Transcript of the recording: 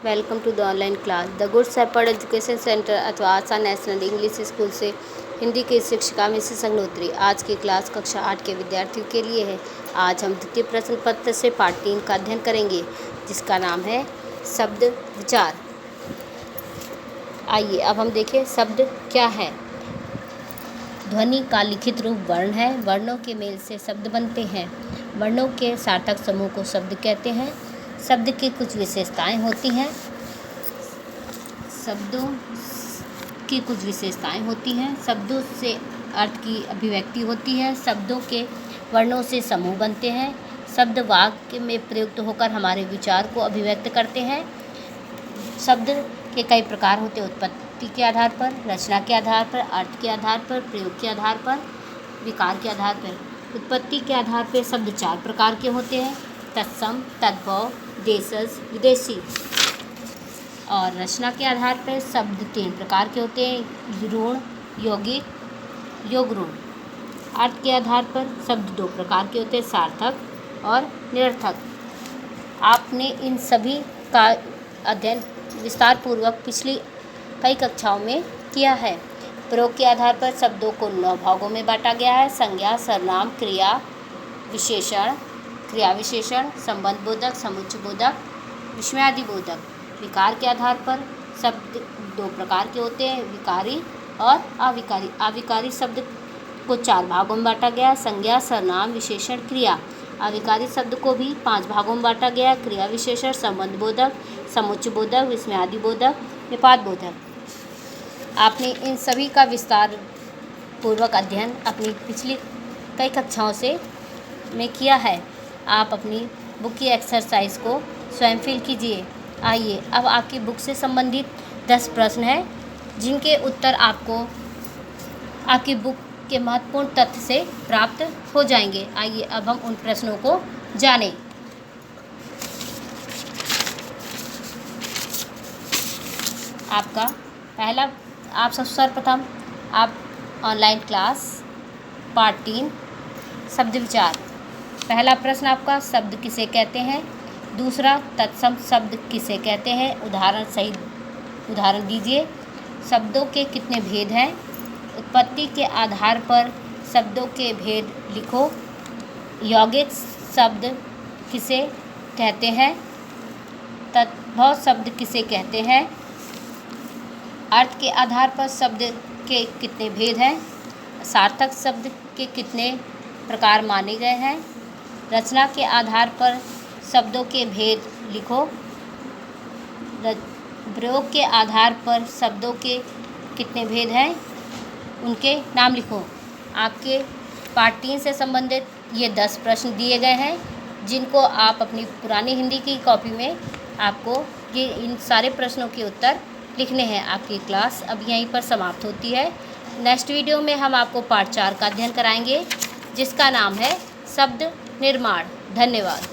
Welcome to the online class. The good shepherd education centre अथवा Asha national English school से हिंदी की शिक्षिका Mrs Agnihotri. आज की क्लास कक्षा 8 के विद्यार्थियों के लिए है। आज हम द्वितीय प्रश्न पत्र से पार्ट 3 का अध्ययन करेंगे, जिसका नाम है शब्द विचार। आइए अब हम देखें शब्द क्या है। ध्वनि का लिखित रूप वर्ण है। वर्णों के मेल से शब्द बनते हैं। वर्णों के सार्थक समूह को शब्द कहते हैं। शब्द की कुछ विशेषताएं होती हैं। शब्दों की कुछ विशेषताएं होती हैं। शब्दों से अर्थ की अभिव्यक्ति होती है। शब्दों के वर्णों से समूह बनते हैं। शब्द वाक्य में प्रयुक्त होकर हमारे विचार को अभिव्यक्त करते हैं। शब्द के कई प्रकार होते हैं: उत्पत्ति के आधार पर, रचना के आधार पर, अर्थ के आधार पर, प्रयोग के आधार पर, विकार के आधार पर। उत्पत्ति के आधार पर शब्द 4 प्रकार के होते हैं: तत्सम, तद्भव, देशज, विदेशी। और रचना के आधार पर शब्द 3 प्रकार के होते हैं: ऋण, यौगिक, योग ऋण। अर्थ के आधार पर शब्द 2 प्रकार के होते हैं: सार्थक और निरर्थक। आपने इन सभी का अध्ययन विस्तार पूर्वक पिछली कई कक्षाओं में किया है। प्रयोग के आधार पर शब्दों को 9 भागों में बांटा गया है: संज्ञा, सर्वनाम, क्रिया विशेषण, क्रिया विशेषण, संबंध बोधक, समुच्चय बोधक, विस्मयादि बोधक। विकार के आधार पर शब्द 2 प्रकार के होते हैं: विकारी और अविकारी। अविकारी शब्द को 4 भागों में बांटा गया है: संज्ञा, सर्वनाम, विशेषण, क्रिया। अविकारी शब्द को भी 5 भागों में बांटा गया है: क्रिया विशेषण, संबंध बोधक, समुच्चय बोधक, विस्मयादि बोधक, निपात बोधक। आपने इन सभी का विस्तार पूर्वक अध्ययन अपनी पिछली कई कक्षाओं से में किया है। आप अपनी बुक की एक्सरसाइज को स्वयं फिल कीजिए। आइए अब आपकी बुक से संबंधित 10 प्रश्न हैं, जिनके उत्तर आपको आपकी बुक के महत्वपूर्ण तथ्य से प्राप्त हो जाएंगे। आइए अब हम उन प्रश्नों को जानें। आपका पहला, आप सब सर्वप्रथम आप ऑनलाइन क्लास पार्ट 3 शब्द विचार। पहला प्रश्न आपका, शब्द किसे कहते हैं? दूसरा, तत्सम शब्द किसे कहते हैं? उदाहरण सहित उदाहरण दीजिए। शब्दों के कितने भेद हैं? उत्पत्ति के आधार पर शब्दों के भेद लिखो। यौगिक शब्द किसे कहते हैं? तद्भव शब्द किसे कहते हैं? अर्थ के आधार पर शब्द के कितने भेद हैं? सार्थक शब्द के कितने प्रकार माने गए हैं? रचना के आधार पर शब्दों के भेद लिखो। प्रयोग के आधार पर शब्दों के कितने भेद हैं, उनके नाम लिखो। आपके पार्ट 3 से संबंधित ये 10 प्रश्न दिए गए हैं, जिनको आप अपनी पुरानी हिंदी की कॉपी में आपको ये इन सारे प्रश्नों के उत्तर लिखने हैं। आपकी क्लास अब यहीं पर समाप्त होती है। नेक्स्ट वीडियो में हम आपको पार्ट 4 का अध्ययन कराएंगे, जिसका नाम है शब्द निर्माण। धन्यवाद।